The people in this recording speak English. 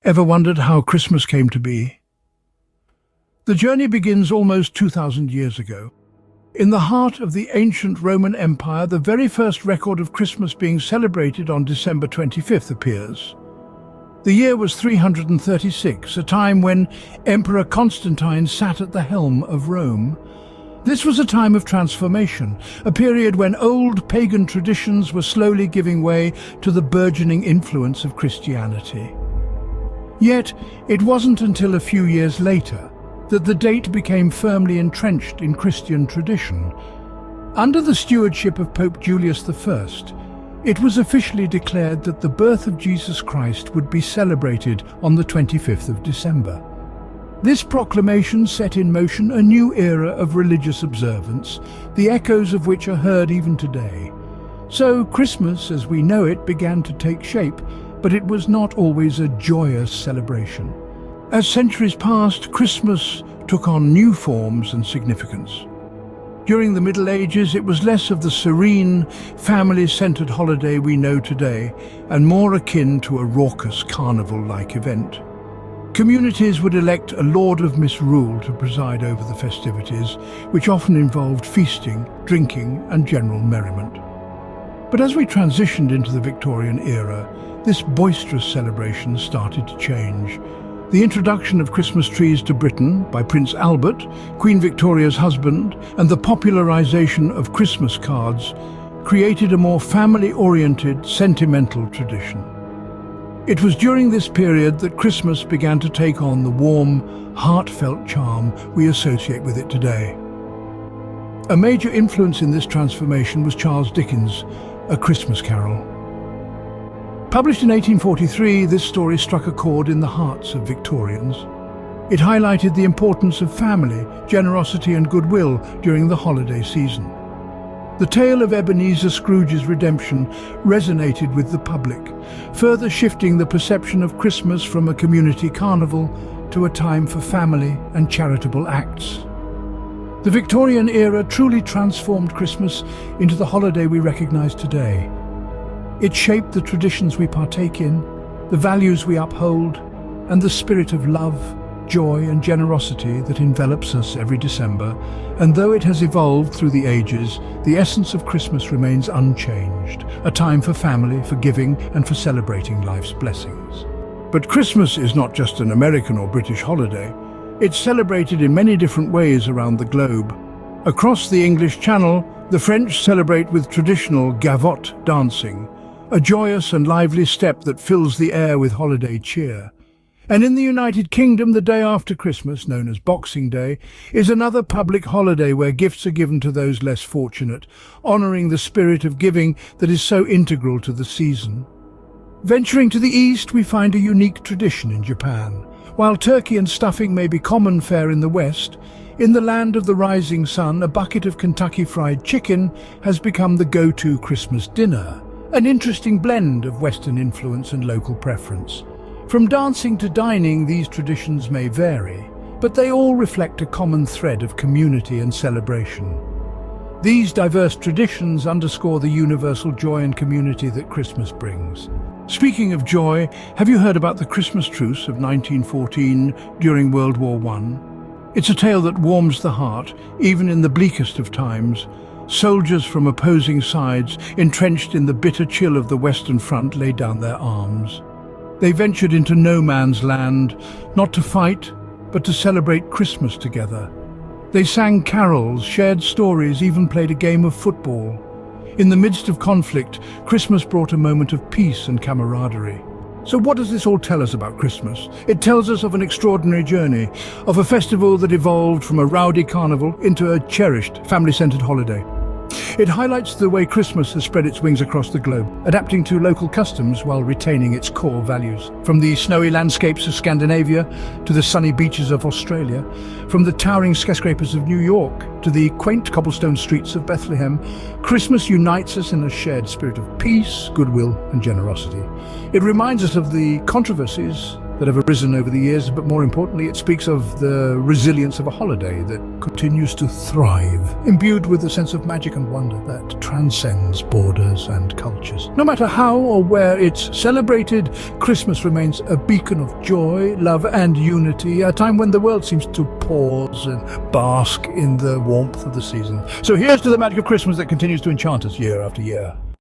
Ever wondered how Christmas came to be? The journey begins almost 2,000 years ago. In the heart of the ancient Roman Empire, the very first record of Christmas being celebrated on December 25th appears. The year was 336, a time when Emperor Constantine sat at the helm of Rome. This was a time of transformation, a period when old pagan traditions were slowly giving way to the burgeoning influence of Christianity. Yet, it wasn't until a few years later that the date became firmly entrenched in Christian tradition. Under the stewardship of Pope Julius I, it was officially declared that the birth of Jesus Christ would be celebrated on the 25th of December. This proclamation set in motion a new era of religious observance, the echoes of which are heard even today. So Christmas, as we know it, began to take shape, but it was not always a joyous celebration. As centuries passed, Christmas took on new forms and significance. During the Middle Ages, it was less of the serene, family-centered holiday we know today, and more akin to a raucous carnival-like event. Communities would elect a lord of misrule to preside over the festivities, which often involved feasting, drinking, and general merriment. But as we transitioned into the Victorian era, this boisterous celebration started to change. The introduction of Christmas trees to Britain by Prince Albert, Queen Victoria's husband, and the popularization of Christmas cards created a more family-oriented, sentimental tradition. It was during this period that Christmas began to take on the warm, heartfelt charm we associate with it today. A major influence in this transformation was Charles Dickens' A Christmas Carol. Published in 1843, this story struck a chord in the hearts of Victorians. It highlighted the importance of family, generosity and goodwill during the holiday season. The tale of Ebenezer Scrooge's redemption resonated with the public, further shifting the perception of Christmas from a community carnival to a time for family and charitable acts. The Victorian era truly transformed Christmas into the holiday we recognize today. It shaped the traditions we partake in, the values we uphold, and the spirit of love, joy and generosity that envelops us every December. And though it has evolved through the ages, the essence of Christmas remains unchanged, a time for family, for giving, and for celebrating life's blessings. But Christmas is not just an American or British holiday. It's celebrated in many different ways around the globe. Across the English Channel, the French celebrate with traditional gavotte dancing, a joyous and lively step that fills the air with holiday cheer. And in the United Kingdom, the day after Christmas, known as Boxing Day, is another public holiday where gifts are given to those less fortunate, honouring the spirit of giving that is so integral to the season. Venturing to the east, we find a unique tradition in Japan. While turkey and stuffing may be common fare in the West, in the land of the rising sun, a bucket of Kentucky Fried Chicken has become the go-to Christmas dinner, an interesting blend of Western influence and local preference. From dancing to dining, these traditions may vary, but they all reflect a common thread of community and celebration. These diverse traditions underscore the universal joy and community that Christmas brings. Speaking of joy, have you heard about the Christmas truce of 1914 during World War I? It's a tale that warms the heart, even in the bleakest of times. Soldiers from opposing sides, entrenched in the bitter chill of the Western Front, laid down their arms. They ventured into no man's land, not to fight, but to celebrate Christmas together. They sang carols, shared stories, even played a game of football. In the midst of conflict, Christmas brought a moment of peace and camaraderie. So what does this all tell us about Christmas? It tells us of an extraordinary journey, of a festival that evolved from a rowdy carnival into a cherished, family-centered holiday. It highlights the way Christmas has spread its wings across the globe, adapting to local customs while retaining its core values. From the snowy landscapes of Scandinavia to the sunny beaches of Australia, from the towering skyscrapers of New York to the quaint cobblestone streets of Bethlehem, Christmas unites us in a shared spirit of peace, goodwill, and generosity. It reminds us of the controversies, that have arisen over the years, but more importantly, it speaks of the resilience of a holiday that continues to thrive, imbued with a sense of magic and wonder that transcends borders and cultures. No matter how or where it's celebrated, Christmas remains a beacon of joy, love, and unity, a time when the world seems to pause and bask in the warmth of the season. So here's to the magic of Christmas that continues to enchant us year after year.